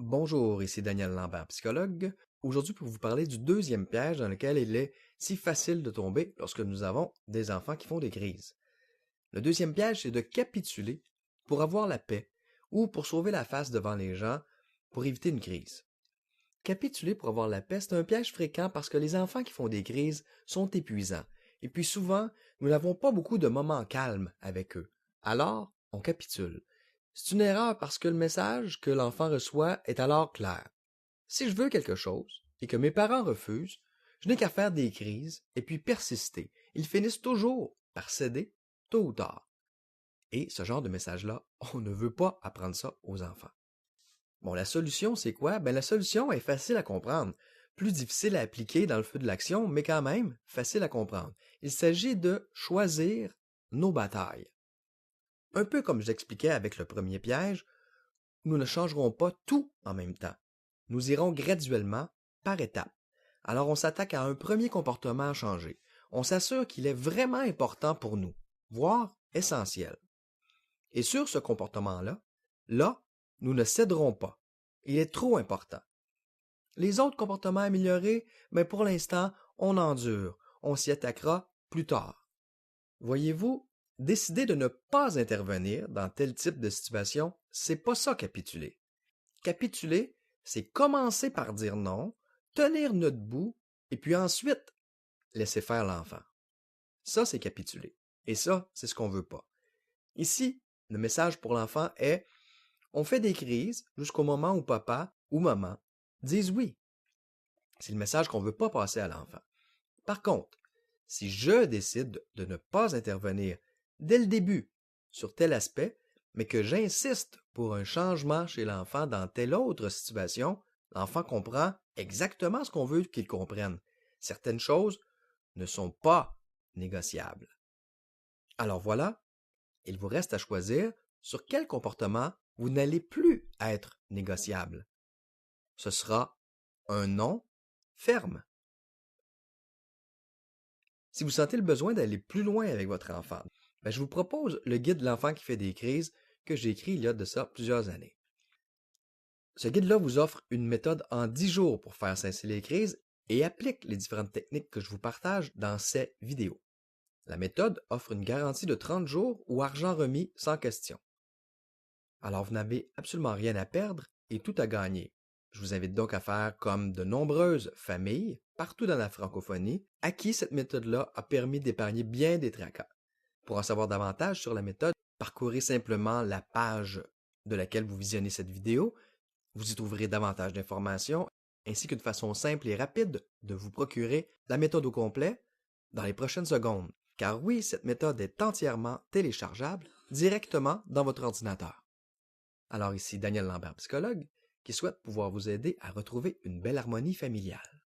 Bonjour, ici Daniel Lambert, psychologue. Aujourd'hui, pour vous parler du deuxième piège dans lequel il est si facile de tomber lorsque nous avons des enfants qui font des crises. Le deuxième piège, c'est de capituler pour avoir la paix ou pour sauver la face devant les gens pour éviter une crise. Capituler pour avoir la paix, c'est un piège fréquent parce que les enfants qui font des crises sont épuisants. Et puis souvent, nous n'avons pas beaucoup de moments calmes avec eux. Alors, on capitule. C'est une erreur parce que le message que l'enfant reçoit est alors clair. Si je veux quelque chose et que mes parents refusent, je n'ai qu'à faire des crises et puis persister. Ils finissent toujours par céder, tôt ou tard. Et ce genre de message-là, on ne veut pas apprendre ça aux enfants. Bon, la solution, c'est quoi? La solution est facile à comprendre. Plus difficile à appliquer dans le feu de l'action, mais quand même facile à comprendre. Il s'agit de choisir nos batailles. Un peu comme j'expliquais avec le premier piège, nous ne changerons pas tout en même temps. Nous irons graduellement, par étapes. Alors on s'attaque à un premier comportement à changer. On s'assure qu'il est vraiment important pour nous, voire essentiel. Et sur ce comportement-là, nous ne céderons pas. Il est trop important. Les autres comportements améliorés, pour l'instant, on endure. On s'y attaquera plus tard. Voyez-vous, décider de ne pas intervenir dans tel type de situation, c'est pas ça capituler. Capituler, c'est commencer par dire non, tenir notre bout, et puis ensuite laisser faire l'enfant. Ça, c'est capituler. Et ça, c'est ce qu'on veut pas. Ici, le message pour l'enfant est on fait des crises jusqu'au moment où papa ou maman disent oui. C'est le message qu'on veut pas passer à l'enfant. Par contre, si je décide de ne pas intervenir dès le début sur tel aspect, mais que j'insiste pour un changement chez l'enfant dans telle autre situation, l'enfant comprend exactement ce qu'on veut qu'il comprenne. Certaines choses ne sont pas négociables. Alors voilà, il vous reste à choisir sur quel comportement vous n'allez plus être négociable. Ce sera un non ferme. Si vous sentez le besoin d'aller plus loin avec votre enfant, je vous propose le guide de l'enfant qui fait des crises que j'ai écrit il y a de ça plusieurs années. Ce guide-là vous offre une méthode en 10 jours pour faire cesser les crises et applique les différentes techniques que je vous partage dans ces vidéos. La méthode offre une garantie de 30 jours ou argent remis sans question. Alors vous n'avez absolument rien à perdre et tout à gagner. Je vous invite donc à faire comme de nombreuses familles partout dans la francophonie à qui cette méthode-là a permis d'épargner bien des tracas. Pour en savoir davantage sur la méthode, parcourez simplement la page de laquelle vous visionnez cette vidéo. Vous y trouverez davantage d'informations ainsi qu'une façon simple et rapide de vous procurer la méthode au complet dans les prochaines secondes. Car oui, cette méthode est entièrement téléchargeable directement dans votre ordinateur. Alors ici Daniel Lambert, psychologue, qui souhaite pouvoir vous aider à retrouver une belle harmonie familiale.